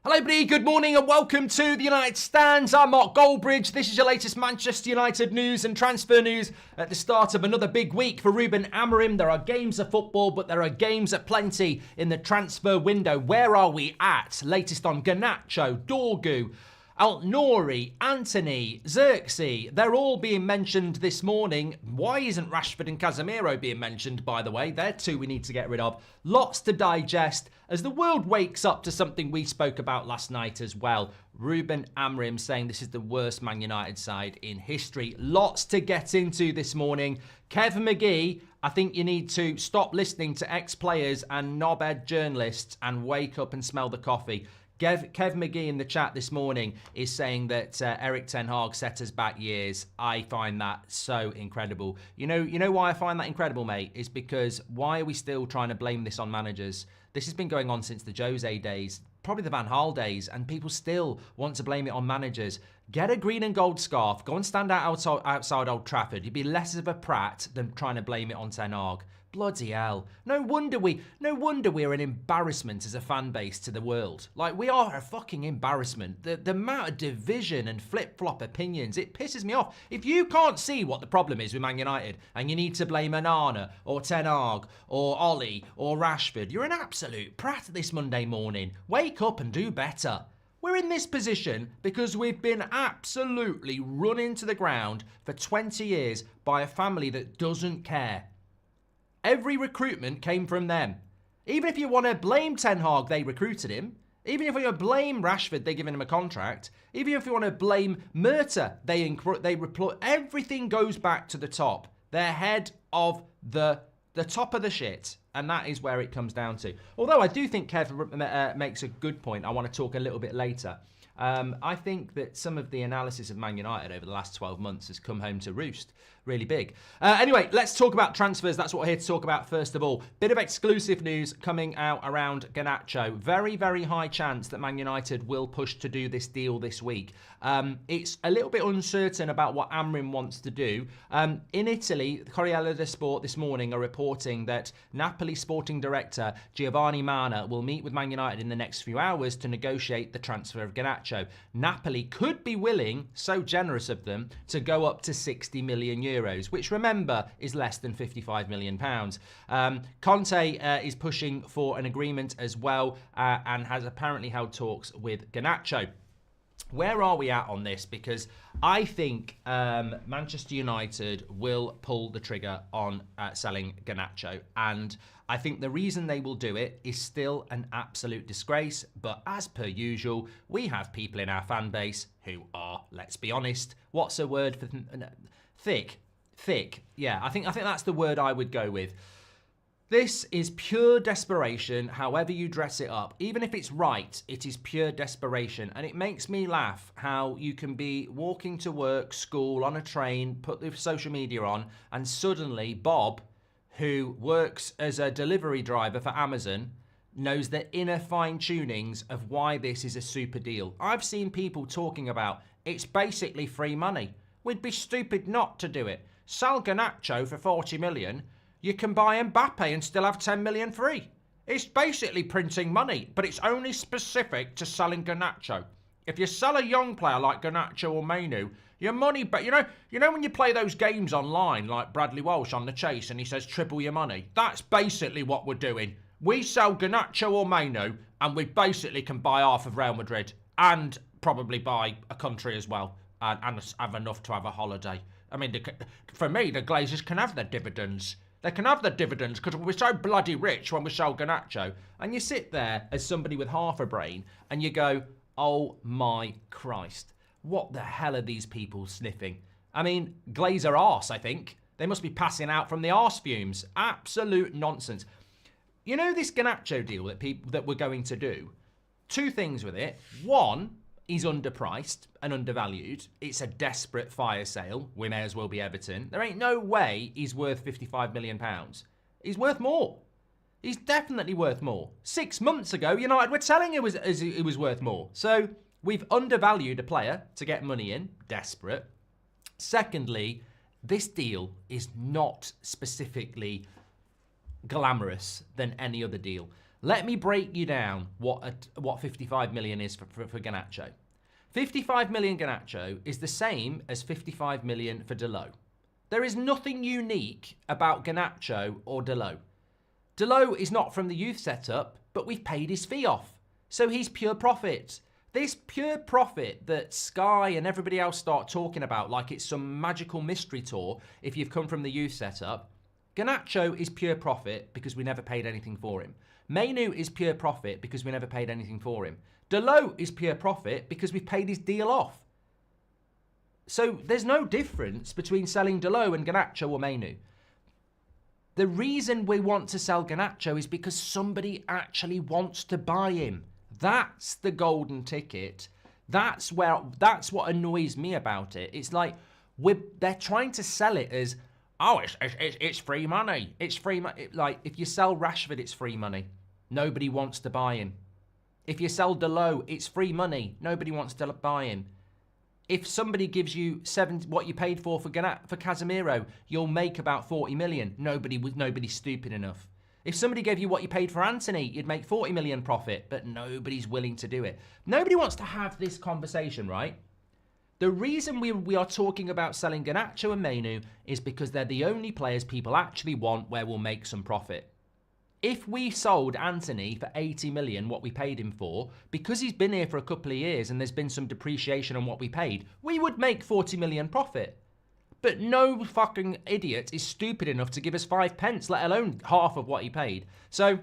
Hello everybody, good morning and welcome to the United Stands. I'm Mark Goldbridge. This is your latest Manchester United news and transfer news at the start of another big week for Ruben Amorim. There are games of football, but there are games aplenty in the transfer window. Where are we at? Latest on Garnacho, Dorgu, Antony, Antony, Xerxes, they're all being mentioned this morning. Why isn't Rashford and Casemiro being mentioned, by the way? They're two we need to get rid of. Lots to digest as the world wakes up to something we spoke about last night as well. Ruben Amorim saying this is the worst Man United side in history. Lots to get into this morning. Kev McGee, I think you need to stop listening to ex-players and knobhead journalists and wake up and smell the coffee. Kev McGee in the chat this morning is saying that Erik ten Hag set us back years. I find that so incredible. You know why I find that incredible, mate? Is because why are we still trying to blame this on managers? This has been going on since the Jose days, probably the Van Gaal days, and people still want to blame it on managers. Get a green and gold scarf, go and stand outside Old Trafford. You'd be less of a prat than trying to blame it on Ten Hag. Bloody hell. No wonder we're an embarrassment as a fan base to the world. Like, we are a fucking embarrassment. The amount of division and flip-flop opinions, it pisses me off. If you can't see what the problem is with Man United and you need to blame Onana or Ten Hag or Ollie or Rashford, you're an absolute prat this Monday morning. Wake up and do better. We're in this position because we've been absolutely run into the ground for 20 years by a family that doesn't care. Every recruitment came from them. Even if you want to blame Ten Hag, they recruited him. Even if you want to blame Rashford, they're giving him a contract. Even if you want to blame Murta, everything goes back to the top. They're head of the top of the shit. And that is where it comes down to. Although I do think Kev makes a good point. I want to talk a little bit later. I think that some of the analysis of Man United over the last 12 months has come home to roost. Really big. Anyway, let's talk about transfers. That's what we're here to talk about first of all. Bit of exclusive news coming out around Garnacho. Very, very high chance that Man United will push to do this deal this week. It's a little bit uncertain about what Amorim wants to do. In Italy, the Corriere dello Sport this morning are reporting that Napoli sporting director Giovanni Manna will meet with Man United in the next few hours to negotiate the transfer of Garnacho. Napoli could be willing, so generous of them, to go up to 60 million euros, which remember is less than 55 million pounds. Conte is pushing for an agreement as well and has apparently held talks with Garnacho. Where are we at on this? Because I think Manchester United will pull the trigger on selling Garnacho. And I think the reason they will do it is still an absolute disgrace. But as per usual, we have people in our fan base who are, let's be honest, what's a word for thick? Thick. Yeah, I think that's the word I would go with. This is pure desperation, however you dress it up. Even if it's right, it is pure desperation. And it makes me laugh how you can be walking to work, school, on a train, put the social media on, and suddenly Bob, who works as a delivery driver for Amazon, knows the inner fine-tunings of why this is a super deal. I've seen people talking about, it's basically free money. We'd be stupid not to do it. Sell Garnacho for 40 million. You can buy Mbappe and still have 10 million free. It's basically printing money, but it's only specific to selling Garnacho. If you sell a young player like Garnacho or Mainu, your money, but you know when you play those games online like Bradley Walsh on The Chase and he says triple your money? That's basically what we're doing. We sell Garnacho or Mainu and we basically can buy half of Real Madrid and probably buy a country as well and have enough to have a holiday. I mean, for me, the Glazers can have their dividends. They can have their dividends because we're so bloody rich when we sell Garnacho. And you sit there as somebody with half a brain and you go, oh my Christ, what the hell are these people sniffing? I mean, Glazer arse, I think. They must be passing out from the arse fumes. Absolute nonsense. You know this Garnacho deal that we're going to do? Two things with it. One, he's underpriced and undervalued. It's a desperate fire sale. We may as well be Everton. There ain't no way he's worth 55 million pounds. He's worth more. He's definitely worth more. 6 months ago, United were telling him he was worth more. So we've undervalued a player to get money in. Desperate. Secondly, this deal is not specifically glamorous than any other deal. Let me break you down what 55 million is for Garnacho. 55 million Garnacho is the same as 55 million for Dalot. There is nothing unique about Garnacho or Dalot. Dalot is not from the youth setup, but we've paid his fee off. So he's pure profit. This pure profit that Sky and everybody else start talking about like it's some magical mystery tour if you've come from the youth setup, Garnacho is pure profit because we never paid anything for him. Mainu is pure profit because we never paid anything for him. Dalot is pure profit because we've paid his deal off. So there's no difference between selling Dalot and Garnacho or Mainu. The reason we want to sell Garnacho is because somebody actually wants to buy him. That's the golden ticket. That's what annoys me about it. It's like they're trying to sell it as, oh, it's free money. It's free money. Like, if you sell Rashford, it's free money. Nobody wants to buy him. If you sell Dalot, it's free money. Nobody wants to buy him. If somebody gives you what you paid for Casemiro, you'll make about 40 million. Nobody's stupid enough. If somebody gave you what you paid for Antony, you'd make 40 million profit, but nobody's willing to do it. Nobody wants to have this conversation, right? The reason we are talking about selling Garnacho and Mainu is because they're the only players people actually want where we'll make some profit. If we sold Antony for 80 million, what we paid him for, because he's been here for a couple of years and there's been some depreciation on what we paid, we would make 40 million profit. But no fucking idiot is stupid enough to give us 5 pence, let alone half of what he paid. So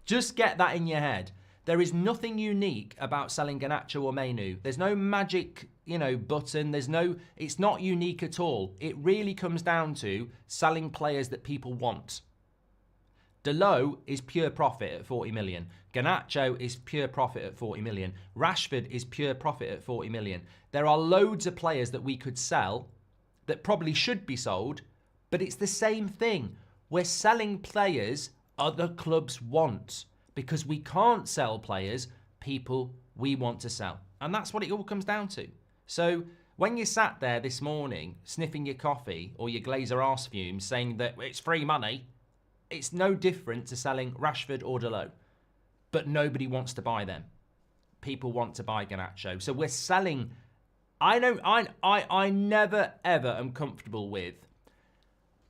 just get that in your head. There is nothing unique about selling Garnacho or Mainu. There's no magic, button. It's not unique at all. It really comes down to selling players that people want. Dalot is pure profit at 40 million. Garnacho is pure profit at 40 million. Rashford is pure profit at 40 million. There are loads of players that we could sell that probably should be sold, but it's the same thing. We're selling players other clubs want because we can't sell players people we want to sell. And that's what it all comes down to. So when you sat there this morning sniffing your coffee or your Glazer arse fumes saying that it's free money, it's no different to selling Rashford or Dalot. But nobody wants to buy them. People want to buy Garnacho. So we're selling. I never ever am comfortable with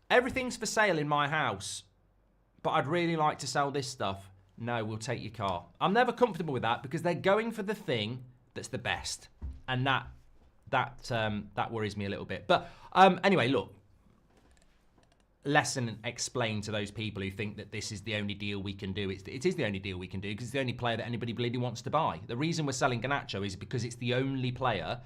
everything's for sale in my house, but I'd really like to sell this stuff. No, we'll take your car. I'm never comfortable with that because they're going for the thing that's the best. And that worries me a little bit. But anyway, look. Lesson explained to those people who think that this is the only deal we can do. It is the only deal we can do because it's the only player that anybody really wants to buy. The reason we're selling Garnacho is because it's the only player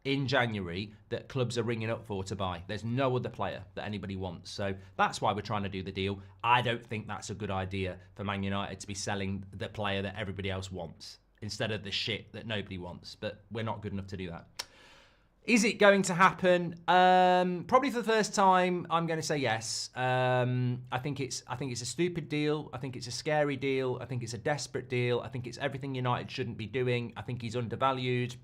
in January that clubs are ringing up for to buy. There's no other player that anybody wants. So that's why we're trying to do the deal. I don't think that's a good idea for Man United to be selling the player that everybody else wants instead of the shit that nobody wants. But we're not good enough to do that. Is it going to happen? Probably for the first time, I'm going to say yes. I think it's a stupid deal. I think it's a scary deal. I think it's a desperate deal. I think it's everything United shouldn't be doing. I think he's undervalued,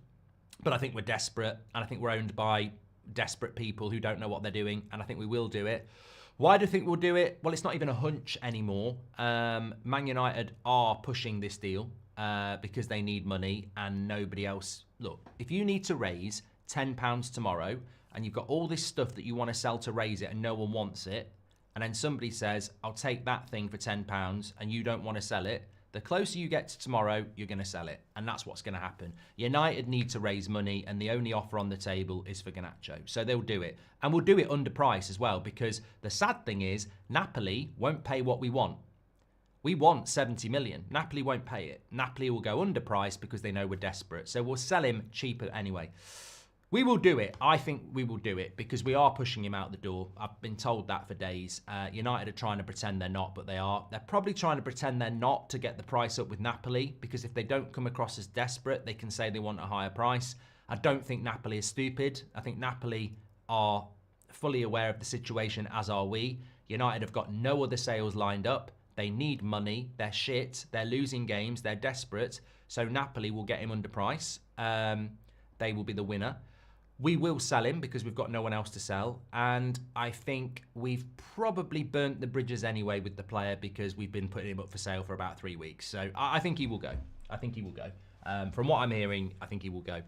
but I think we're desperate, and I think we're owned by desperate people who don't know what they're doing, and I think we will do it. Why do I think we'll do it? Well, it's not even a hunch anymore. Man United are pushing this deal because they need money and nobody else. Look, if you need to raise £10 tomorrow and you've got all this stuff that you want to sell to raise it and no one wants it, and then somebody says, I'll take that thing for £10 and you don't want to sell it, the closer you get to tomorrow, you're going to sell it. And that's what's going to happen. United need to raise money and the only offer on the table is for Garnacho. So they'll do it. And we'll do it under price as well because the sad thing is Napoli won't pay what we want. We want 70 million. Napoli won't pay it. Napoli will go under price because they know we're desperate. So we'll sell him cheaper anyway. We will do it. I think we will do it because we are pushing him out the door. I've been told that for days. United are trying to pretend they're not, but they are. They're probably trying to pretend they're not to get the price up with Napoli because if they don't come across as desperate, they can say they want a higher price. I don't think Napoli is stupid. I think Napoli are fully aware of the situation, as are we. United have got no other sales lined up. They need money. They're shit. They're losing games. They're desperate. So Napoli will get him under price. They will be the winner. We will sell him because we've got no one else to sell. And I think we've probably burnt the bridges anyway with the player because we've been putting him up for sale for about 3 weeks. So I think he will go. I think he will go. From what I'm hearing, I think he will go.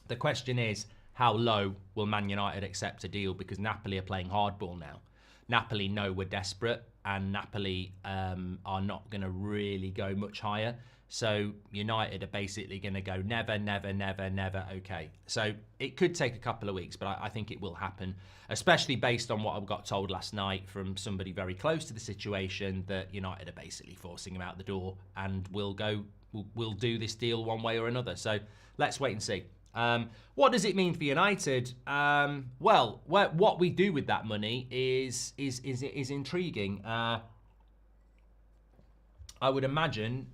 The question is, how low will Man United accept a deal? Because Napoli are playing hardball now. Napoli know we're desperate, and Napoli are not going to really go much higher. So United are basically going to go never, never, never, never, okay. So it could take a couple of weeks, but I think it will happen, especially based on what I got told last night from somebody very close to the situation, that United are basically forcing him out the door and we'll do this deal one way or another. So let's wait and see. What does it mean for United? Well, what we do with that money is intriguing. I would imagine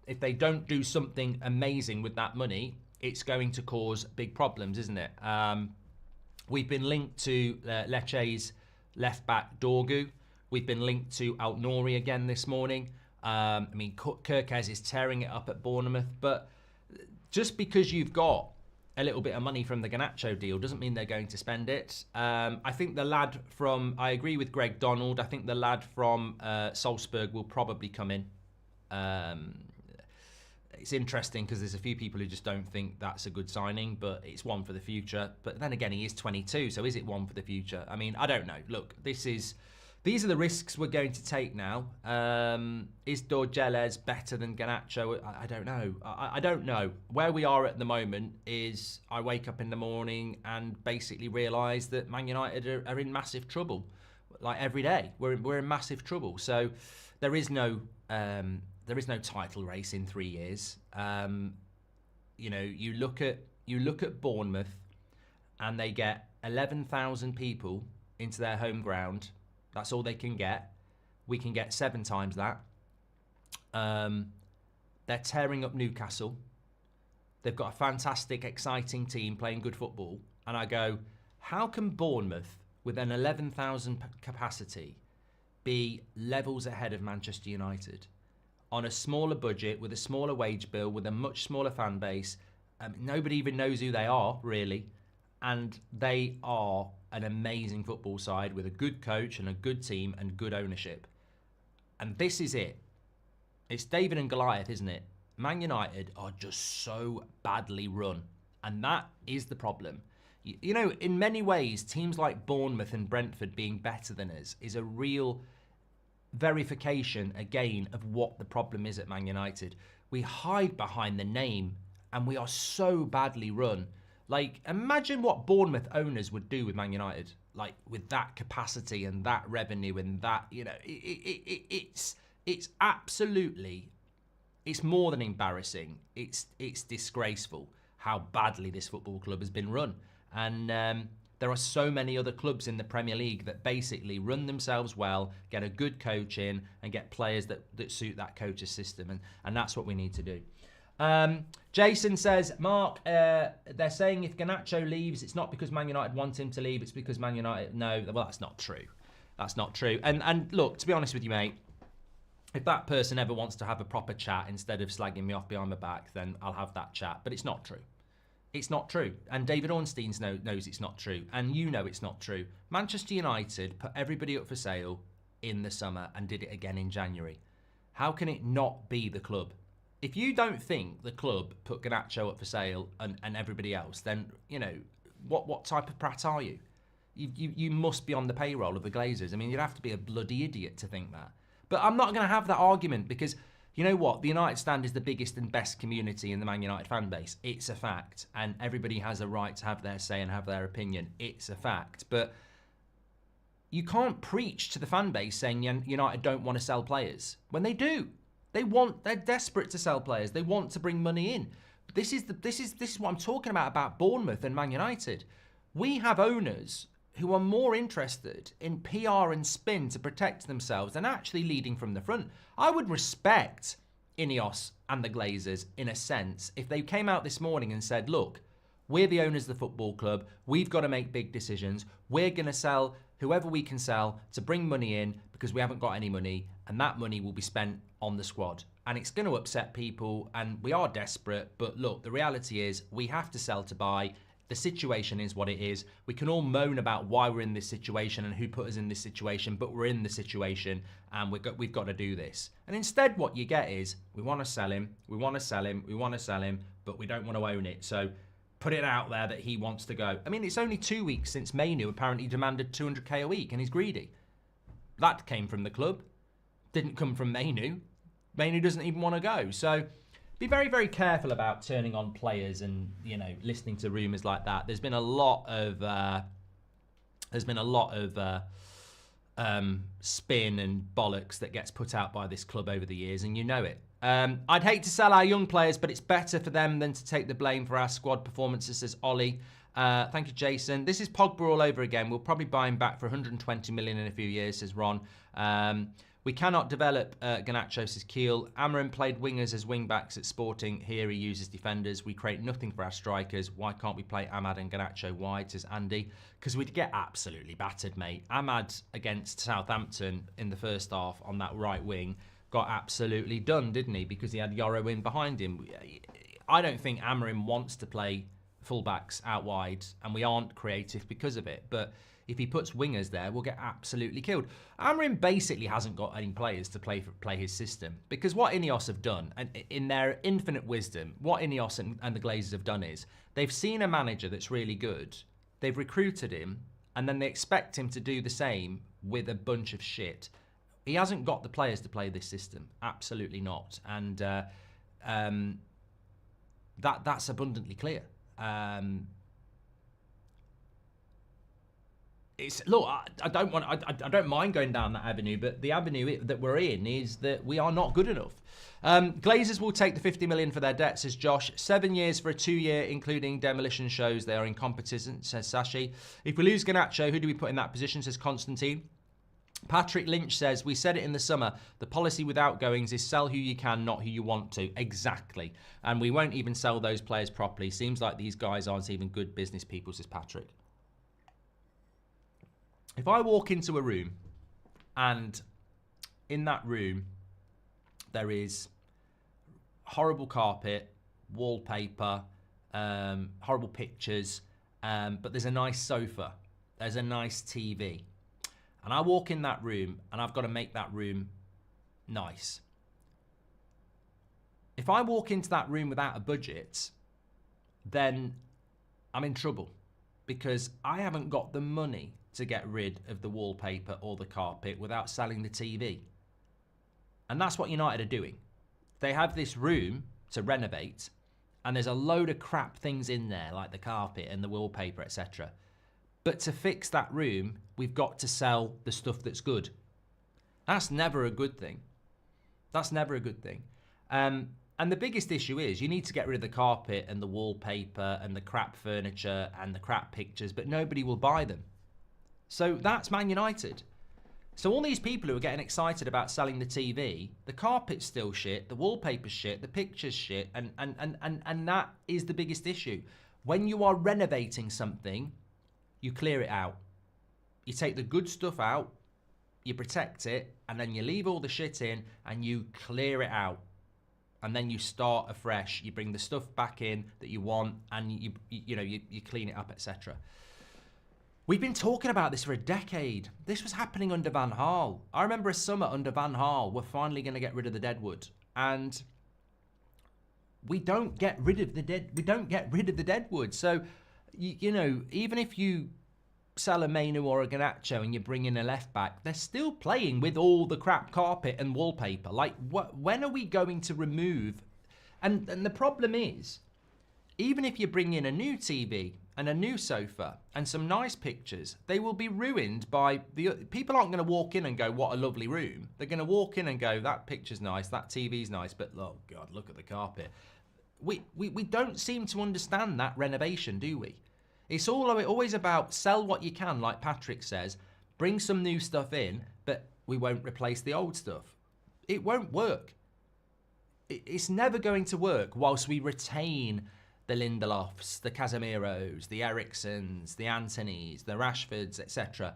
if they don't do something amazing with that money, it's going to cause big problems, isn't it? We've been linked to Lecce's left back Dorgu. We've been linked to Antony again this morning. I mean, Kirkez is tearing it up at Bournemouth, but just because you've got a little bit of money from the Garnacho deal doesn't mean they're going to spend it. I think the lad I agree with Greg Donald. I think the lad from Salzburg will probably come in. It's interesting because there's a few people who just don't think that's a good signing, but it's one for the future. But then again, he is 22, so is it one for the future? I mean, I don't know. Look, these are the risks we're going to take now. Is Dorgeles better than Garnacho? I don't know. I don't know. Where we are at the moment is I wake up in the morning and basically realise that Man United are in massive trouble. Like every day, we're in massive trouble. So there is no title race in 3 years. You look at Bournemouth, and they get 11,000 people into their home ground. That's all they can get. We can get 7 times that. They're tearing up Newcastle. They've got a fantastic, exciting team playing good football. And I go, how can Bournemouth, with an 11,000 capacity, be levels ahead of Manchester United? On a smaller budget, with a smaller wage bill, with a much smaller fan base. Nobody even knows who they are, really. And they are an amazing football side with a good coach and a good team and good ownership. And this is it. It's David and Goliath, isn't it? Man United are just so badly run. And that is the problem. In many ways, teams like Bournemouth and Brentford being better than us is a real verification, again, of what the problem is at Man United. We hide behind the name and we are so badly run. Like, imagine what Bournemouth owners would do with Man United, like with that capacity and that revenue and that, it's absolutely, it's more than embarrassing. It's disgraceful how badly this football club has been run. And there are so many other clubs in the Premier League that basically run themselves well, get a good coach in, and get players that suit that coach's system. And that's what we need to do. Jason says, Mark, they're saying if Garnacho leaves, it's not because Man United want him to leave, it's because Man United... No, well, that's not true. That's not true. And look, to be honest with you, mate, if that person ever wants to have a proper chat instead of slagging me off behind my back, then I'll have that chat. But it's not true. It's not true. And David Ornstein knows it's not true. And you know it's not true. Manchester United put everybody up for sale in the summer and did it again in January. How can it not be the club? If you don't think the club put Garnacho up for sale and everybody else, then, what type of prat are you? You must be on the payroll of the Glazers. I mean, you'd have to be a bloody idiot to think that. But I'm not going to have that argument because, you know what? The United Stand is the biggest and best community in the Man United fan base. It's a fact. And everybody has a right to have their say and have their opinion. It's a fact. But you can't preach to the fan base saying United don't want to sell players when they do. They're desperate to sell players. They want to bring money in. This is what I'm talking about Bournemouth and Man United. We have owners who are more interested in PR and spin to protect themselves than actually leading from the front. I would respect Ineos and the Glazers in a sense if they came out this morning and said, look, we're the owners of the football club. We've got to make big decisions. We're going to sell whoever we can sell to bring money in because we haven't got any money, and that money will be spent on the squad. And it's going to upset people, and we are desperate. But look, the reality is we have to sell to buy. The situation is what it is. We can all moan about why we're in this situation and who put us in this situation, but we're in the situation and we've got to do this. And instead what you get is, we want to sell him, we want to sell him, we want to sell him, but we don't want to own it. So put it out there that he wants to go. I mean, it's only 2 weeks since Mainu apparently demanded 200k a week and he's greedy. That came from the club. Didn't come from Mainu. Mainu doesn't even want to go. So be very, very careful about turning on players and, you know, listening to rumours like that. There's been a lot of spin and bollocks that gets put out by this club over the years, and you know it. I'd hate to sell our young players, but it's better for them than to take the blame for our squad performances, says Ollie. Thank you, Jason. This is Pogba all over again. We'll probably buy him back for 120 million in a few years, says Ron. We cannot develop Garnacho, says Keel. Amorim played wingers as wing-backs at Sporting. Here he uses defenders. We create nothing for our strikers. Why can't we play Amad and Garnacho wide, says Andy? Because we'd get absolutely battered, mate. Amad against Southampton in the first half on that right wing got absolutely done, didn't he? Because he had Yoro in behind him. I don't think Amorim wants to play fullbacks out wide, and we aren't creative because of it. But if he puts wingers there, we'll get absolutely killed. Amorim basically hasn't got any players to play his system, because what Ineos have done, and in their infinite wisdom, what Ineos and the Glazers have done is they've seen a manager that's really good, they've recruited him, and then they expect him to do the same with a bunch of shit. He hasn't got the players to play this system, absolutely not, and that's abundantly clear. Look, I don't mind going down that avenue, but the avenue that we're in is that we are not good enough. Glazers will take the 50 million for their debt, says Josh. 7 years for a 2-year, including demolition, shows they are incompetent, says Sashi. If we lose Garnacho, who do we put in that position, says Constantine. Patrick Lynch says, we said it in the summer, the policy with outgoings is sell who you can, not who you want to. Exactly. And we won't even sell those players properly. Seems like these guys aren't even good business people, says Patrick. If I walk into a room and in that room there is horrible carpet, wallpaper, horrible pictures, but there's a nice sofa, there's a nice TV, and I walk in that room and I've got to make that room nice. If I walk into that room without a budget, then I'm in trouble, because I haven't got the money to get rid of the wallpaper or the carpet without selling the TV. And that's what United are doing. They have this room to renovate, and there's a load of crap things in there, like the carpet and the wallpaper, etc. But to fix that room, we've got to sell the stuff that's good. That's never a good thing. That's never a good thing. And the biggest issue is you need to get rid of the carpet and the wallpaper and the crap furniture and the crap pictures, but nobody will buy them. So that's Man United. So all these people who are getting excited about selling the TV, the carpet's still shit, the wallpaper's shit, the picture's shit, and that is the biggest issue. When you are renovating something, you clear it out. You take the good stuff out, you protect it, and then you leave all the shit in and you clear it out. And then you start afresh. You bring the stuff back in that you want, and you clean it up, etc. We've been talking about this for a decade. This was happening under Van Gaal. I remember a summer under Van Gaal, we're finally going to get rid of the deadwood, and we don't get rid of the deadwood. So, you know, even if you sell a Mainu or a Garnacho and you bring in a left back, they're still playing with all the crap carpet and wallpaper. Like, when are we going to remove? And the problem is, even if you bring in a new TV and a new sofa and some nice pictures, they will be ruined by people aren't going to walk in and go, what a lovely room. They're going to walk in and go, that picture's nice, that TV's nice, but oh God, look at the carpet. We don't seem to understand that renovation, do we? It's always about sell what you can, like Patrick says, bring some new stuff in, but we won't replace the old stuff. It won't work. It's never going to work whilst we retain the Lindelofs, the Casemiros, the Ericssons, the Antonys, the Rashfords, etc.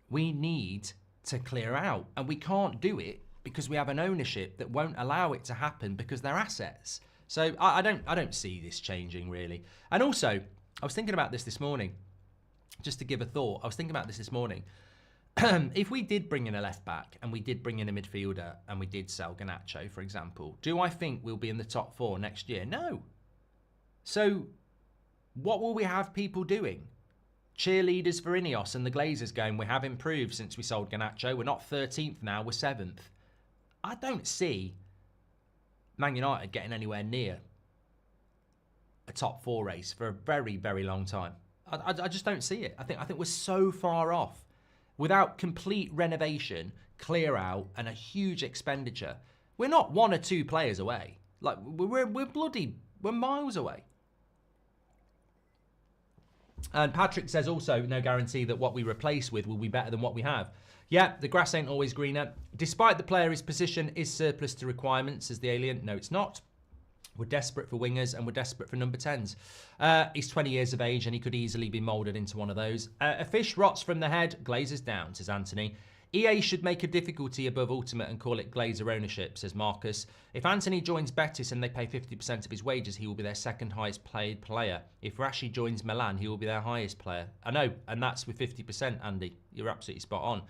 We need to clear out, and we can't do it because we have an ownership that won't allow it to happen because they're assets. So I don't see this changing really. And also, I was thinking about this morning, just to give a thought. I was thinking about this morning. If we did bring in a left back and we did bring in a midfielder and we did sell Garnacho, for example, do I think we'll be in the top 4 next year? No. So what will we have people doing? Cheerleaders for Ineos and the Glazers going, we have improved since we sold Garnacho. We're not 13th now, we're 7th. I don't see Man United getting anywhere near a top 4 race for a very, very long time. I just don't see it. I think we're so far off. Without complete renovation, clear out, and a huge expenditure, we're not 1 or 2 players away. Like we're miles away. And Patrick says also, no guarantee that what we replace with will be better than what we have. Yeah, the grass ain't always greener. Despite the player's position is surplus to requirements, says the alien. No, it's not. We're desperate for wingers and we're desperate for number 10s. He's 20 years of age and he could easily be moulded into one of those. A fish rots from the head, glazes down, says Antony. EA should make a difficulty above ultimate and call it Glazer ownership, says Marcus. If Antony joins Betis and they pay 50% of his wages, he will be their second highest paid player. If Rashi joins Milan, he will be their highest player. I know, and that's with 50%, Andy. You're absolutely spot on.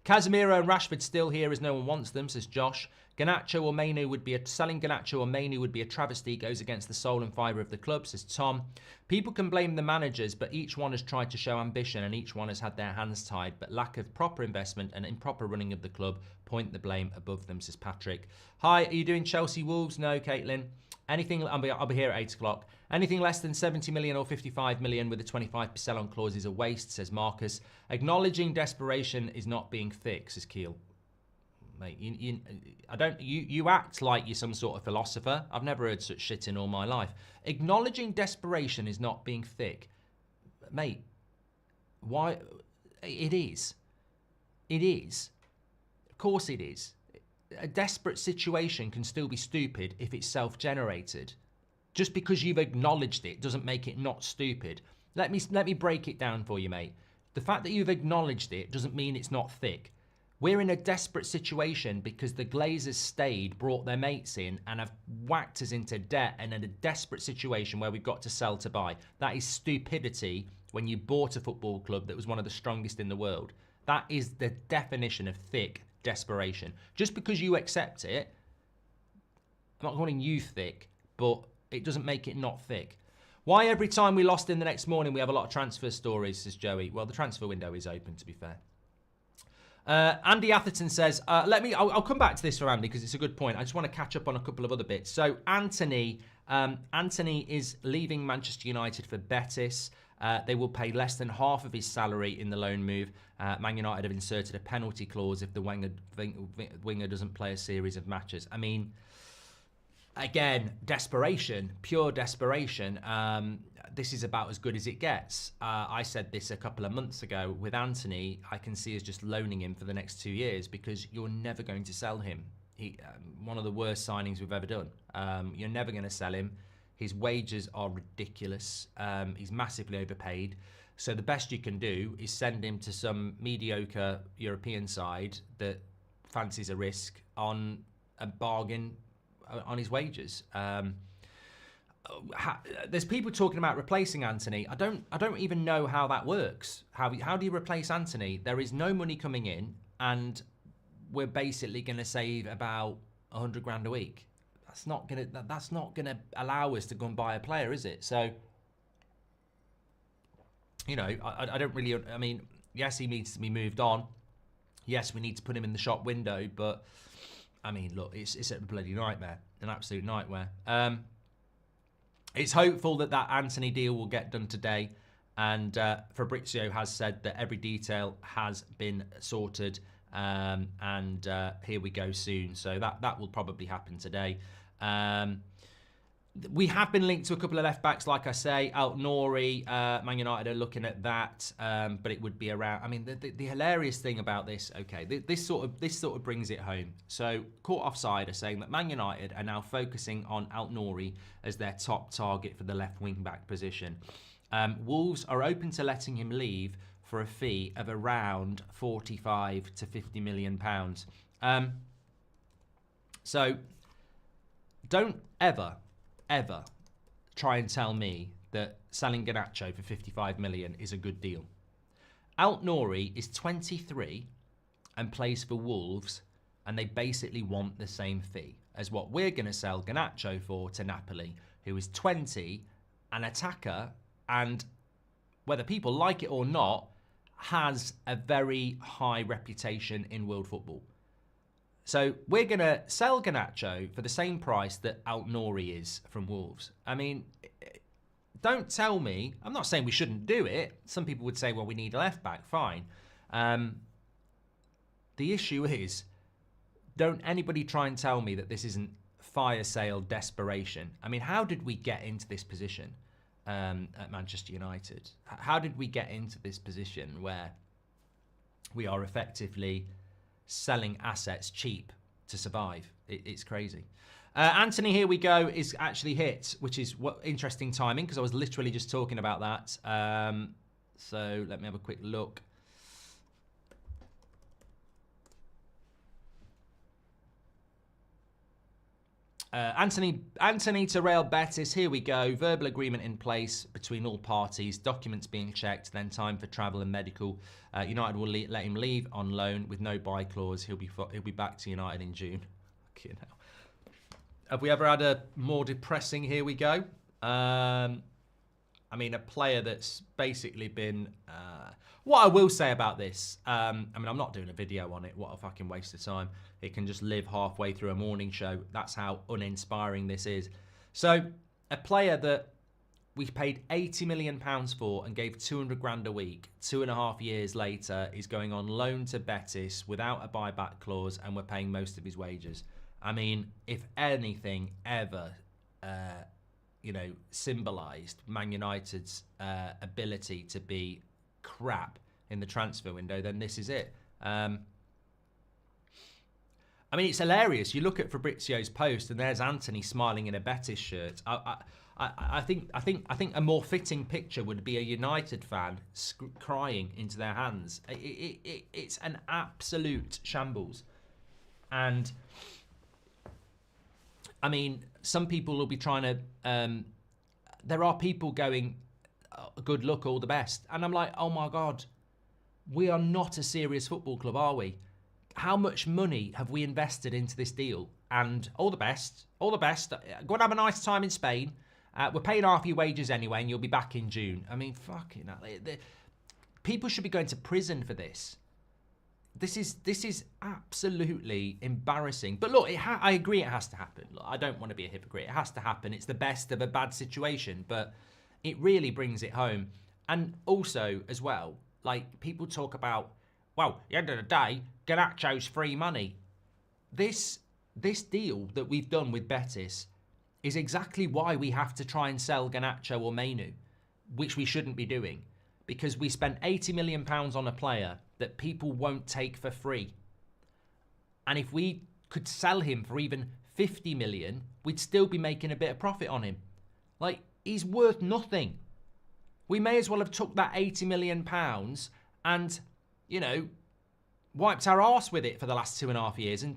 Casemiro and Rashford still here as no one wants them, says Josh. Garnacho or Mainu would be selling Garnacho or Mainu would be a travesty, goes against the soul and fibre of the club, says Tom. People can blame the managers, but each one has tried to show ambition and each one has had their hands tied, but lack of proper investment and improper running of the club point the blame above them, says Patrick. Hi, are you doing Chelsea Wolves? No, Caitlin. Anything, I'll be here at 8 o'clock. Anything less than 70 million or 55 million with a 25% on clause is a waste, says Marcus. Acknowledging desperation is not being thick, says Keel. Mate, you act like you're some sort of philosopher. I've never heard such shit in all my life. Acknowledging desperation is not being thick. Mate, why? It is. It is. Of course it is. A desperate situation can still be stupid if it's self-generated. Just because you've acknowledged it doesn't make it not stupid. Let me break it down for you, mate. The fact that you've acknowledged it doesn't mean it's not thick. We're in a desperate situation because the Glazers stayed, brought their mates in, and have whacked us into debt and in a desperate situation where we've got to sell to buy. That is stupidity when you bought a football club that was one of the strongest in the world. That is the definition of thick desperation. Just because you accept it, I'm not calling you thick, but it doesn't make it not thick. Why every time we lost in the next morning we have a lot of transfer stories, says Joey. Well, the transfer window is open, to be fair. Andy Atherton says, I'll come back to this for Andy because it's a good point. I just want to catch up on a couple of other bits. So Antony is leaving Manchester United for Betis. They will pay less than half of his salary in the loan move. Man United have inserted a penalty clause if the winger doesn't play a series of matches. I mean, again, desperation, pure desperation. This is about as good as it gets. I said this a couple of months ago with Antony. I can see us just loaning him for the next 2 years because you're never going to sell him. One of the worst signings we've ever done. You're never going to sell him. His wages are ridiculous. He's massively overpaid. So the best you can do is send him to some mediocre European side that fancies a risk on a bargain on his wages. There's people talking about replacing Antony. I don't even know how that works. How do you replace Antony? There is no money coming in, and we're basically going to save about 100 grand a week. That's not gonna allow us to go and buy a player, is it? So, you know, I don't really. I mean, yes, he needs to be moved on. Yes, we need to put him in the shop window, but I mean, look, it's a bloody nightmare, an absolute nightmare. It's hopeful that Antony deal will get done today, and Fabrizio has said that every detail has been sorted, and here we go soon. So that will probably happen today. We have been linked to a couple of left backs, like I say. Antony, Man United are looking at that, but it would be around. I mean, the hilarious thing about this, okay, this sort of brings it home. So, Caught Offside are saying that Man United are now focusing on Antony as their top target for the left wing back position. Wolves are open to letting him leave for a fee of around 45 to 50 million pounds. So, don't ever try and tell me that selling Garnacho for 55 million is a good deal. Antony is 23 and plays for Wolves, and they basically want the same fee as what we're going to sell Garnacho for to Napoli, who is 20, an attacker, and whether people like it or not, has a very high reputation in world football. So we're going to sell Garnacho for the same price that Antony is from Wolves. I mean, don't tell me, I'm not saying we shouldn't do it. Some people would say, well, we need a left back, fine. The issue is, don't anybody try and tell me that this isn't fire sale desperation. I mean, how did we get into this position at Manchester United? How did we get into this position where we are effectively selling assets cheap to survive? It's crazy. Antony, here we go, is actually hit, which is interesting timing because I was literally just talking about that. So let me have a quick look. Antony to Real Betis, here we go. Verbal agreement in place between all parties, documents being checked, then time for travel and medical. United will let him leave on loan with no buy clause. He'll be back to United in June. Fucking hell. Have we ever had a more depressing here we go? I mean, a player that's basically been... what I will say about this, I mean, I'm not doing a video on it. What a fucking waste of time. It can just live halfway through a morning show. That's how uninspiring this is. So, a player that we paid £80 million for and gave 200 grand a week, 2.5 years later, is going on loan to Betis without a buyback clause, and we're paying most of his wages. I mean, if anything ever, symbolised Man United's ability to be crap in the transfer window, then this is it. I mean, it's hilarious. You look at Fabrizio's post, and there's Antony smiling in a Betis shirt. I think a more fitting picture would be a United fan crying into their hands. It's an absolute shambles, and I mean, some people will be trying to. There are people going, good luck, all the best, and I'm like, oh my god, we are not a serious football club, are we? How much money have we invested into this deal? And all the best, all the best. Go and have a nice time in Spain. We're paying half your wages anyway, and you'll be back in June. I mean, fucking hell. People should be going to prison for this. This is absolutely embarrassing. But look, I agree it has to happen. Look, I don't want to be a hypocrite. It has to happen. It's the best of a bad situation, but it really brings it home. And also, as well, like, people talk about, well, at the end of the day, Garnacho's free money. This deal that we've done with Betis is exactly why we have to try and sell Garnacho or Mainu, which we shouldn't be doing, because we spent £80 million on a player that people won't take for free. And if we could sell him for even 50 million, we'd still be making a bit of profit on him. Like, he's worth nothing. We may as well have took that £80 million and, wiped our arse with it for the last 2.5 years and,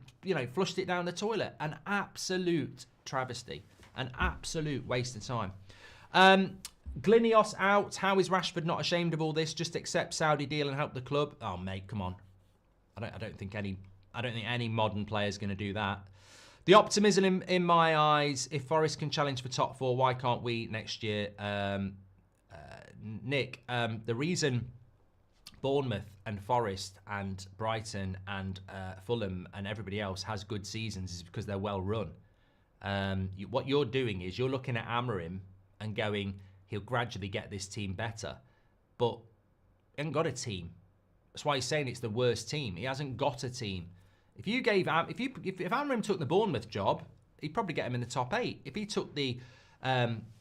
flushed it down the toilet. An absolute travesty. An absolute waste of time. Glinios out. How is Rashford not ashamed of all this? Just accept Saudi deal and help the club. Oh, mate, come on. I don't think any modern player is going to do that. The optimism in my eyes. If Forest can challenge for top 4, why can't we next year? Nick, the reason Bournemouth and Forest and Brighton and Fulham and everybody else has good seasons is because they're well run. What you're doing is you're looking at Amorim and going, he'll gradually get this team better, but he hasn't got a team. That's why he's saying it's the worst team. He hasn't got a team. If Amorim took the Bournemouth job, he'd probably get him in the top 8. If he took the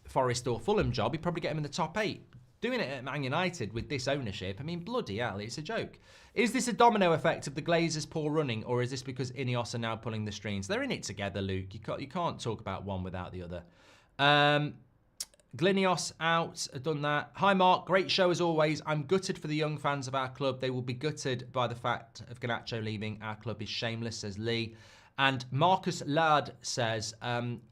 Forest or Fulham job, he'd probably get him in the top 8. Doing it at Man United with this ownership, I mean, bloody hell, it's a joke. Is this a domino effect of the Glazers' poor running, or is this because Ineos are now pulling the strings? They're in it together, Luke. You can't talk about one without the other. Glinios out, I've done that. Hi, Mark. Great show as always. I'm gutted for the young fans of our club. They will be gutted by the fact of Garnacho leaving. Our club is shameless, says Lee. And Marcus Ladd says,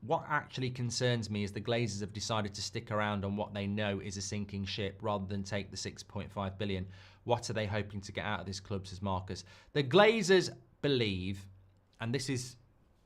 what actually concerns me is the Glazers have decided to stick around on what they know is a sinking ship rather than take the 6.5 billion. What are they hoping to get out of this club, says Marcus. The Glazers believe, and this is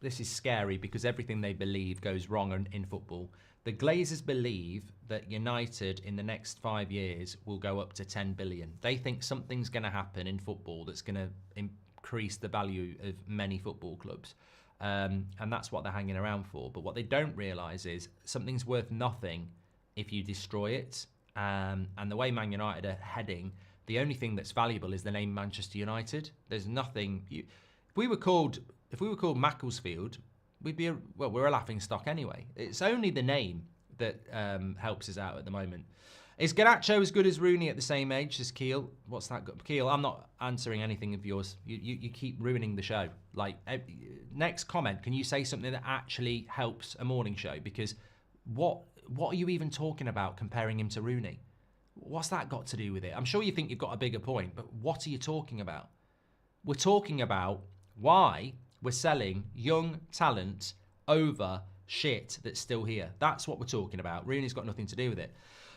scary because everything they believe goes wrong in football. The Glazers believe that United in the next 5 years will go up to 10 billion. They think something's going to happen in football that's going to increase the value of many football clubs. And that's what they're hanging around for. But what they don't realise is something's worth nothing if you destroy it. And the way Man United are heading, the only thing that's valuable is the name Manchester United. There's nothing... If we were called Macclesfield, we're a laughing stock anyway. It's only the name that helps us out at the moment. Is Garnacho as good as Rooney at the same age as Keel? What's that? Keel, I'm not answering anything of yours. You keep ruining the show. Like, next comment, can you say something that actually helps a morning show? Because what are you even talking about comparing him to Rooney? What's that got to do with it? I'm sure you think you've got a bigger point, but what are you talking about? We're talking about why we're selling young talent over shit that's still here. That's what we're talking about. Rooney's got nothing to do with it.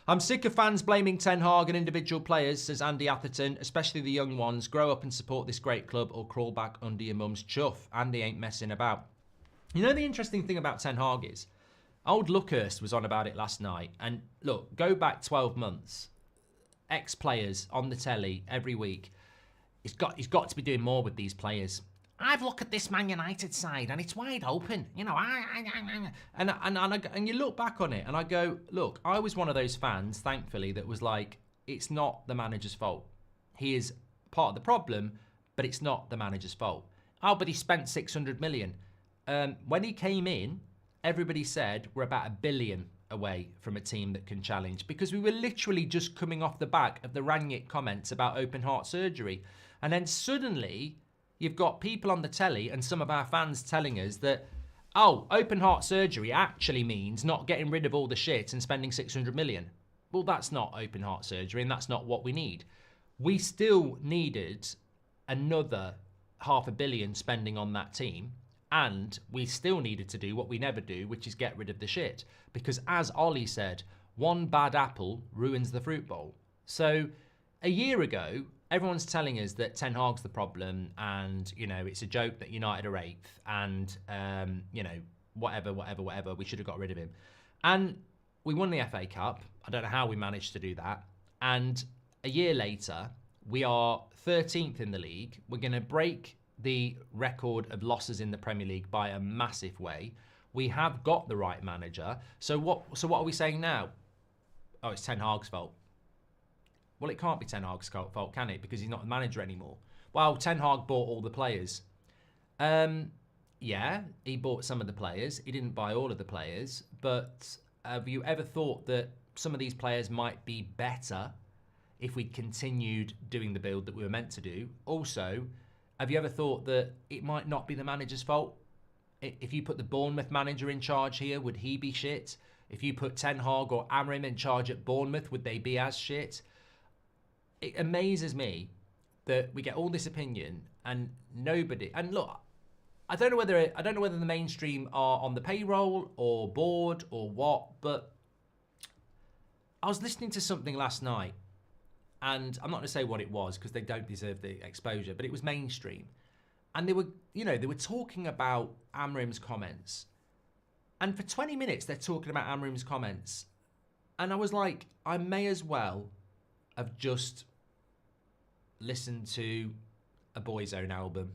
I'm sick of fans blaming Ten Hag and individual players, says Andy Atherton, especially the young ones. Grow up and support this great club or crawl back under your mum's chuff. Andy ain't messing about. You know, the interesting thing about Ten Hag is, old Luckhurst was on about it last night. And look, go back 12 months. Ex-players on the telly every week. He's got to be doing more with these players. I've looked at this Man United side and it's wide open. You know, and you look back on it and I go, look, I was one of those fans, thankfully, that was like, it's not the manager's fault. He is part of the problem, but it's not the manager's fault. Oh, but he spent 600 million. When he came in, everybody said we're about $1 billion away from a team that can challenge, because we were literally just coming off the back of the Rangnick comments about open heart surgery. And then suddenly you've got people on the telly and some of our fans telling us that, oh, open heart surgery actually means not getting rid of all the shit and spending 600 million. Well, that's not open heart surgery and that's not what we need. We still needed another $500 million spending on that team, and we still needed to do what we never do, which is get rid of the shit. Because as Ollie said, one bad apple ruins the fruit bowl. So a year ago, everyone's telling us that Ten Hag's the problem and, you know, it's a joke that United are 8th and, you know, whatever, we should have got rid of him. And we won the FA Cup. I don't know how we managed to do that. And a year later, we are 13th in the league. We're going to break the record of losses in the Premier League by a massive way. We have got the right manager. So what are we saying now? Oh, it's Ten Hag's fault. Well, it can't be Ten Hag's fault, can it? Because he's not the manager anymore. Well, Ten Hag bought all the players. Yeah, he bought some of the players. He didn't buy all of the players. But have you ever thought that some of these players might be better if we continued doing the build that we were meant to do? Also, have you ever thought that it might not be the manager's fault? If you put the Bournemouth manager in charge here, would he be shit? If you put Ten Hag or Amorim in charge at Bournemouth, would they be as shit? It amazes me that we get all this opinion and nobody. And look, I don't know whether the mainstream are on the payroll or bored or what, but I was listening to something last night, and I'm not going to say what it was because they don't deserve the exposure, but it was mainstream, and they were talking about Amorim's comments, and for 20 minutes they're talking about Amorim's comments, and I was like, I may as well have just listened to a Boyzone album,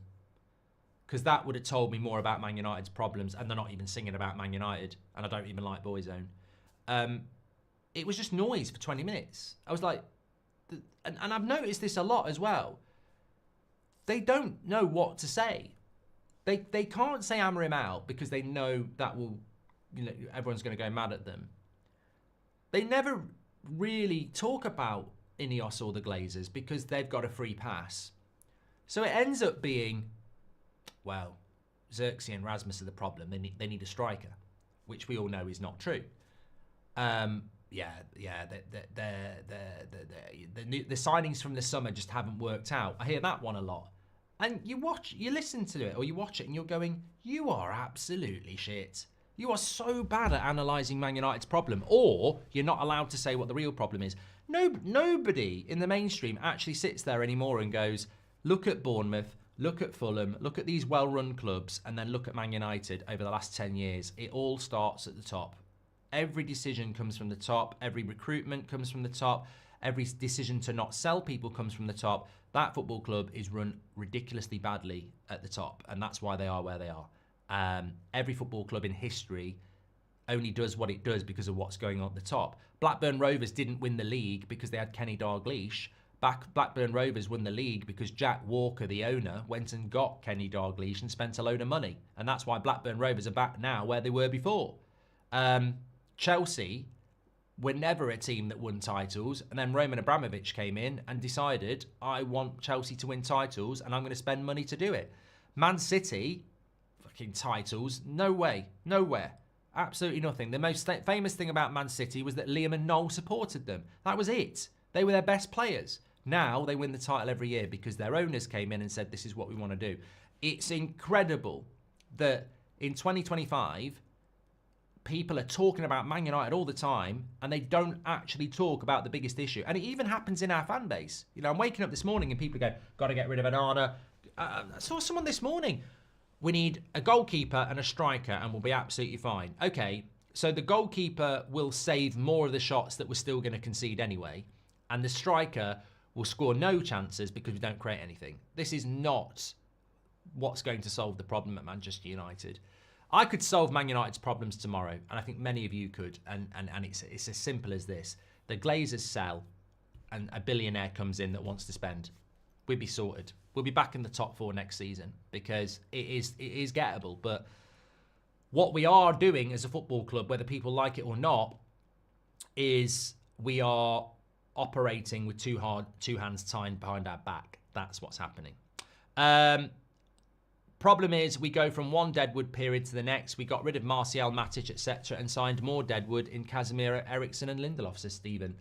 because that would have told me more about Man United's problems, and they're not even singing about Man United, and I don't even like Boyzone. It was just noise for 20 minutes. I was like, and I've noticed this a lot as well. They don't know what to say. They can't say Amorim out because they know that will, everyone's going to go mad at them. They never really talk about Ineos or the Glazers because they've got a free pass. So it ends up being, well, Xerxes and Rasmus are the problem. They need a striker, which we all know is not true. The signings from the summer just haven't worked out. I hear that one a lot. And you listen to it, or you watch it, and you're going, you are absolutely shit. You are so bad at analysing Man United's problem, or you're not allowed to say what the real problem is. Nobody in the mainstream actually sits there anymore and goes, look at Bournemouth, look at Fulham, look at these well-run clubs, and then look at Man United over the last 10 years. It all starts at the top. Every decision comes from the top. Every recruitment comes from the top. Every decision to not sell people comes from the top. That football club is run ridiculously badly at the top, and that's why they are where they are. Every football club in history only does what it does because of what's going on at the top. Blackburn Rovers didn't win the league because they had Kenny Dalglish. Blackburn Rovers won the league because Jack Walker, the owner, went and got Kenny Dalglish and spent a load of money. And that's why Blackburn Rovers are back now where they were before. Chelsea were never a team that won titles. And then Roman Abramovich came in and decided, I want Chelsea to win titles and I'm going to spend money to do it. Man City, fucking titles, no way, nowhere. Absolutely nothing. The most famous thing about Man City was that Liam and Noel supported them. That was it. They were their best players. Now they win the title every year because their owners came in and said, this is what we want to do. It's incredible that in 2025, people are talking about Man United all the time and they don't actually talk about the biggest issue. And it even happens in our fan base. You know, I'm waking up this morning and people go, got to get rid of Onana. I saw someone this morning. We need a goalkeeper and a striker and we'll be absolutely fine. Okay, so the goalkeeper will save more of the shots that we're still going to concede anyway. And the striker will score no chances because we don't create anything. This is not what's going to solve the problem at Manchester United. I could solve Man United's problems tomorrow, and I think many of you could, and it's as simple as this. The Glazers sell, and a billionaire comes in that wants to spend. We'd be sorted. We'll be back in the top 4 next season because it is gettable. But what we are doing as a football club, whether people like it or not, is we are operating with two hands tied behind our back. That's what's happening. Problem is, we go from one deadwood period to the next. We got rid of Martial, Matic, etc., and signed more deadwood in Casemiro, Eriksen, and Lindelof, says Stephen.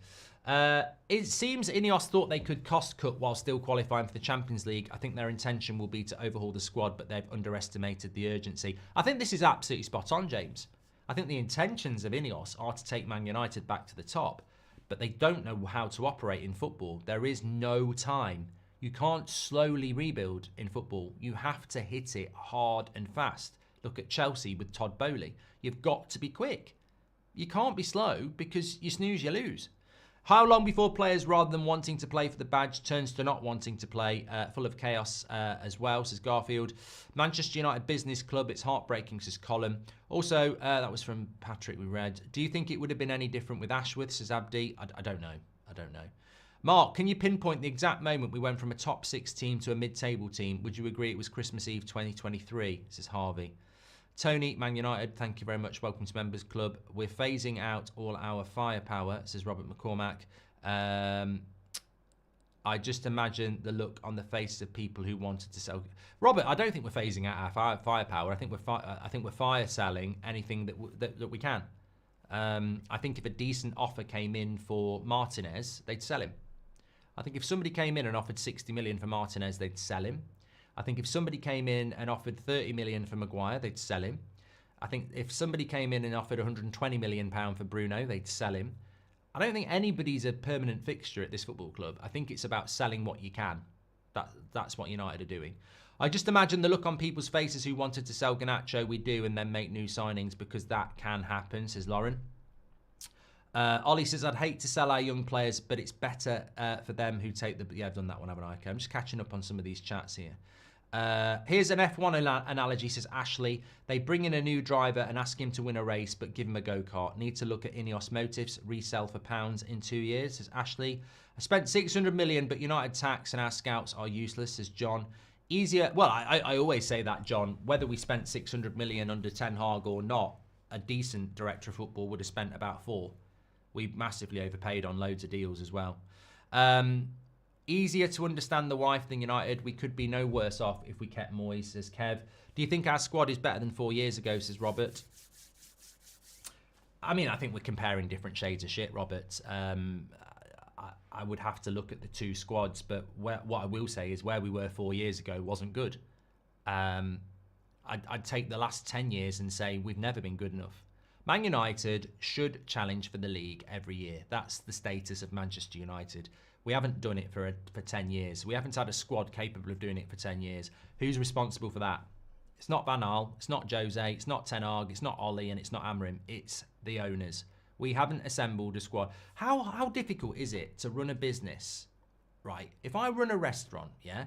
It seems Ineos thought they could cost cut while still qualifying for the Champions League. I think their intention will be to overhaul the squad, but they've underestimated the urgency. I think this is absolutely spot on, James. I think the intentions of Ineos are to take Man United back to the top, but they don't know how to operate in football. There is no time. You can't slowly rebuild in football. You have to hit it hard and fast. Look at Chelsea with Todd Bowley. You've got to be quick. You can't be slow because you snooze, you lose. How long before players, rather than wanting to play for the badge, turns to not wanting to play? Full of chaos as well, says Garfield. Manchester United Business Club, it's heartbreaking, says Colin. Also, that was from Patrick, we read. Do you think it would have been any different with Ashworth, says Abdi? I don't know. I don't know. Mark, can you pinpoint the exact moment we went from a top 6 team to a mid-table team? Would you agree it was Christmas Eve 2023? Says Harvey. Tony, Man United, thank you very much. Welcome to Members Club. We're phasing out all our firepower, says Robert McCormack. I just imagine the look on the faces of people who wanted to sell. Robert, I don't think we're phasing out our firepower. I think we're fire selling anything that we can. I think if a decent offer came in for Martinez, they'd sell him. I think if somebody came in and offered 60 million for Martinez, they'd sell him. I think if somebody came in and offered 30 million for Maguire, they'd sell him. I think if somebody came in and offered 120 million pound for Bruno, they'd sell him. I don't think anybody's a permanent fixture at this football club. I think it's about selling what you can. That's what United are doing. I just imagine the look on people's faces who wanted to sell Garnacho, we do, and then make new signings because that can happen, says Lauren. Ollie says, I'd hate to sell our young players, but it's better for them who take the... Yeah, I've done that one, haven't I? Okay, I'm just catching up on some of these chats here. Here's an F1 analogy, says Ashley. They bring in a new driver and ask him to win a race, but give him a go-kart. Need to look at Ineos motives, resell for pounds in 2 years, says Ashley. I spent 600 million, but United tax and our scouts are useless, says John. Easier... Well, I always say that, John. Whether we spent 600 million under Ten Hag or not, a decent director of football would have spent about 4. We massively overpaid on loads of deals as well. Easier to understand the wife than United. We could be no worse off if we kept Moyes, says Kev. Do you think our squad is better than 4 years ago, says Robert? I mean, I think we're comparing different shades of shit, Robert. I would have to look at the two squads. But what I will say is where we were 4 years ago wasn't good. I'd take the last 10 years and say we've never been good enough. Man United should challenge for the league every year. That's the status of Manchester United. We haven't done it for 10 years. We haven't had a squad capable of doing it for 10 years. Who's responsible for that? It's not Van Gaal, it's not Jose, it's not Ten Hag, it's not Ollie, and it's not Amorim. It's the owners. We haven't assembled a squad. How difficult is it to run a business, right? If I run a restaurant, yeah,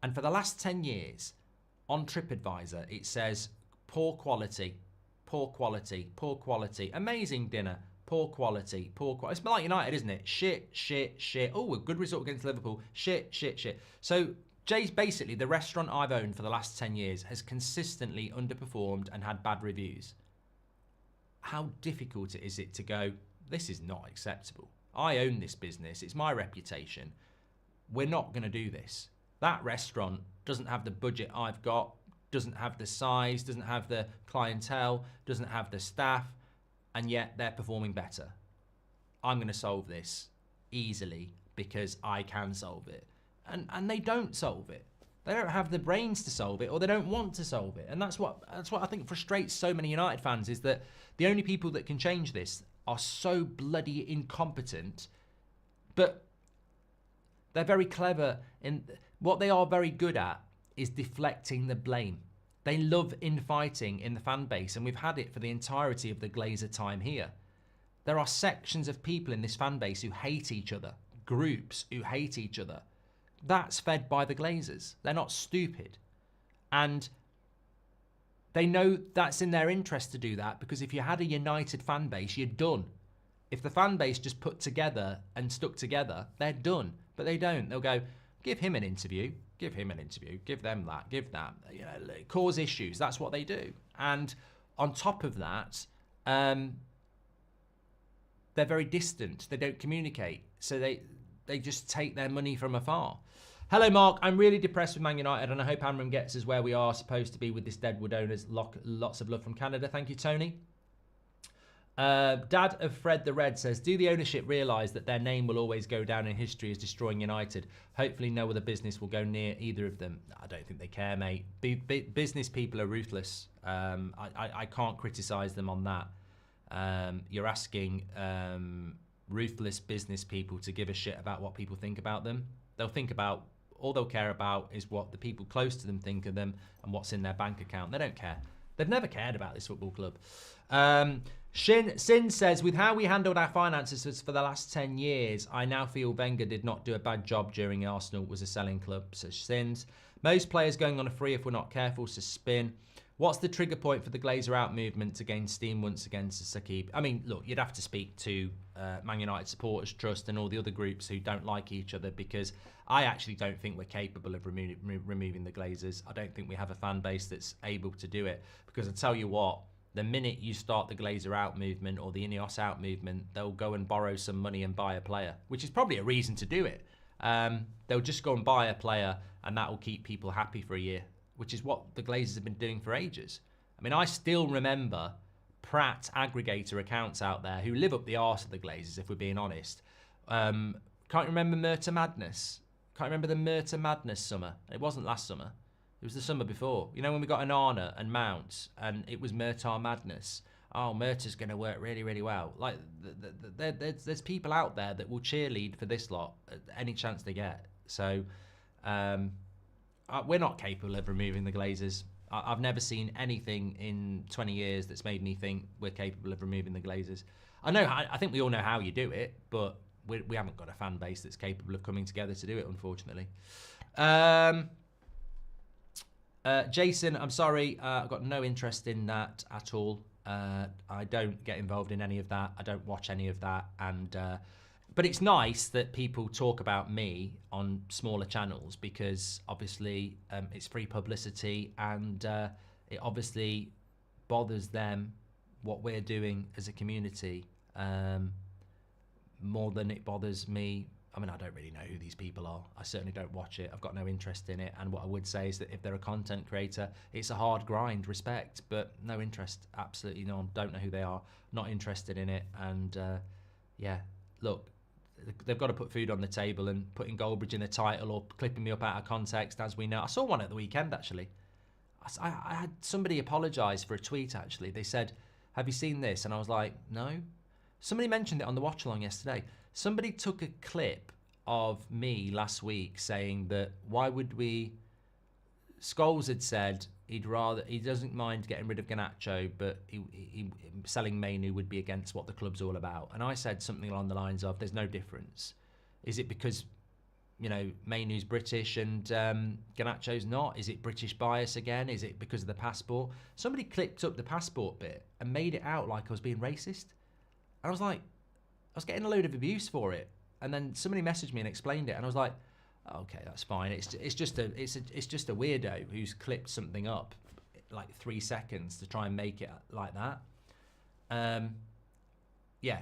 and for the last 10 years, on TripAdvisor, it says poor quality, poor quality, poor quality, amazing dinner, poor quality, poor quality. It's like United, isn't it? Shit, shit, shit. Oh, a good result against Liverpool. Shit, shit, shit. So Jay's basically, the restaurant I've owned for the last 10 years has consistently underperformed and had bad reviews. How difficult is it to go, this is not acceptable. I own this business. It's my reputation. We're not going to do this. That restaurant doesn't have the budget I've got, doesn't have the size, doesn't have the clientele, doesn't have the staff, and yet they're performing better. I'm going to solve this easily because I can solve it. And they don't solve it. They don't have the brains to solve it, or they don't want to solve it. And that's what I think frustrates so many United fans, is that the only people that can change this are so bloody incompetent, but they're very clever in what they are very good at is deflecting the blame. They love infighting in the fan base, and we've had it for the entirety of the Glazer time here. There are sections of people in this fan base who hate each other, groups who hate each other. That's fed by the Glazers. They're not stupid. And they know that's in their interest to do that, because if you had a united fan base, you're done. If the fan base just put together and stuck together, they're done. But they don't. They'll go, give him an interview, give him an interview, give them that, give that. You know, cause issues. That's what they do. And on top of that, they're very distant. They don't communicate. So they just take their money from afar. Hello, Mark. I'm really depressed with Man United, and I hope Amorim gets us where we are supposed to be with this Deadwood owners. Lots of love from Canada. Thank you, Tony. Dad of Fred the Red says, do the ownership realise that their name will always go down in history as destroying United? Hopefully no other business will go near either of them. I don't think they care, mate. Business people are ruthless. I can't criticise them on that. You're asking ruthless business people to give a shit about what people think about them. They'll think about, all they'll care about is what the people close to them think of them and what's in their bank account. They don't care. They've never cared about this football club. Sin says, with how we handled our finances for the last 10 years, I now feel Wenger did not do a bad job during Arsenal was a selling club. So Sins. Most players going on a free if we're not careful, so Spin. What's the trigger point for the Glazer out movement to gain steam once again to Sakib? I mean, look, you'd have to speak to Man United Supporters Trust and all the other groups who don't like each other, because I actually don't think we're capable of removing the Glazers. I don't think we have a fan base that's able to do it, because I tell you what, the minute you start the Glazer out movement or the Ineos out movement, they'll go and borrow some money and buy a player, which is probably a reason to do it. They'll just go and buy a player, and that will keep people happy for a year, which is what the Glazers have been doing for ages. I mean, I still remember Pratt aggregator accounts out there who live up the arse of the Glazers, if we're being honest. Can't remember Murta Madness. Can't remember the Murta Madness summer. It wasn't last summer. It was the summer before. You know, when we got Anana and Mount, and it was Murta Madness. Oh, Murta's going to work really, really well. Like, there's people out there that will cheerlead for this lot at any chance they get. So, we're not capable of removing the Glazers. I've never seen anything in 20 years that's made me think we're capable of removing the Glazers. I think we all know how you do it, but we haven't got a fan base that's capable of coming together to do it, unfortunately. Jason, I'm sorry, I've got no interest in that at all. I don't get involved in any of that. I don't watch any of that. But it's nice that people talk about me on smaller channels, because obviously it's free publicity, and it obviously bothers them what we're doing as a community more than it bothers me. I mean, I don't really know who these people are. I certainly don't watch it. I've got no interest in it. And what I would say is that if they're a content creator, it's a hard grind, respect, but no interest, absolutely none. Don't know who they are, not interested in it. And yeah, look, they've got to put food on the table, and putting Goldbridge in the title or clipping me up out of context, as we know. I saw one at the weekend, actually. I had somebody apologise for a tweet, actually. They said, have you seen this? And I was like, no. Somebody mentioned it on the watch-along yesterday. Somebody took a clip of me last week saying that why would we... Scholes had said he doesn't mind getting rid of Garnacho, but he selling Mainu would be against what the club's all about. And I said something along the lines of, there's no difference. Is it because, you know, Mainu's British and Garnacho's not? Is it British bias again? Is it because of the passport? Somebody clipped up the passport bit and made it out like I was being racist. And I was like, I was getting a load of abuse for it. And then somebody messaged me and explained it, and I was like, okay, that's fine. It's just a weirdo who's clipped something up like 3 seconds to try and make it like that. Yeah,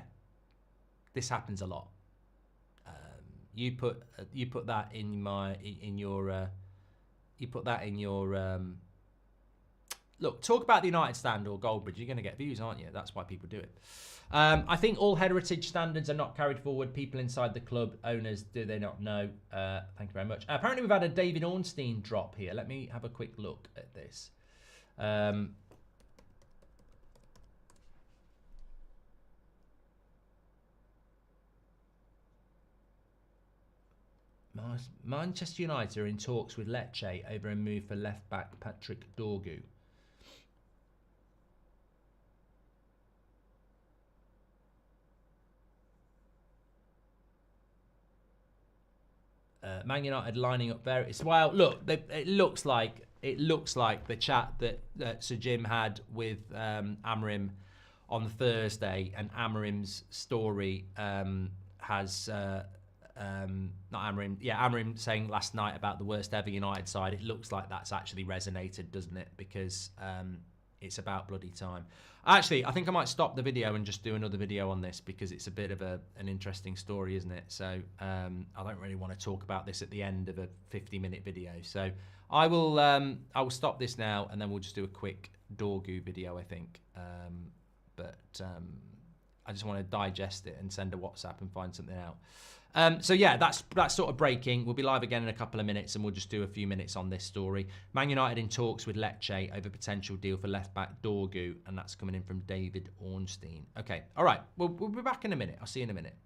this happens a lot. You put that in your look. Talk about the United stand or Goldbridge. You're going to get views, aren't you? That's why people do it. I think all heritage standards are not carried forward. People inside the club, owners, do they not know? Thank you very much. Apparently, we've had a David Ornstein drop here. Let me have a quick look at this. Manchester United are in talks with Lecce over a move for left-back Patrick Dorgu. Man United lining up there. Well, look, it looks like the chat that Sir Jim had with Amorim on Thursday, and Amorim's story has not Amorim, yeah, Amorim saying last night about the worst ever United side. It looks like that's actually resonated, doesn't it? Because it's about bloody time. Actually, I think I might stop the video and just do another video on this, because it's a bit of an interesting story, isn't it? So I don't really want to talk about this at the end of a 50-minute video. So I will stop this now, and then we'll just do a quick Dorgu video, I think. But I just want to digest it and send a WhatsApp and find something out. So yeah, that's sort of breaking. We'll be live again in a couple of minutes, and we'll just do a few minutes on this story. Man United in talks with Lecce over potential deal for left-back Dorgu, and that's coming in from David Ornstein. Okay, all right, we'll be back in a minute. I'll see you in a minute.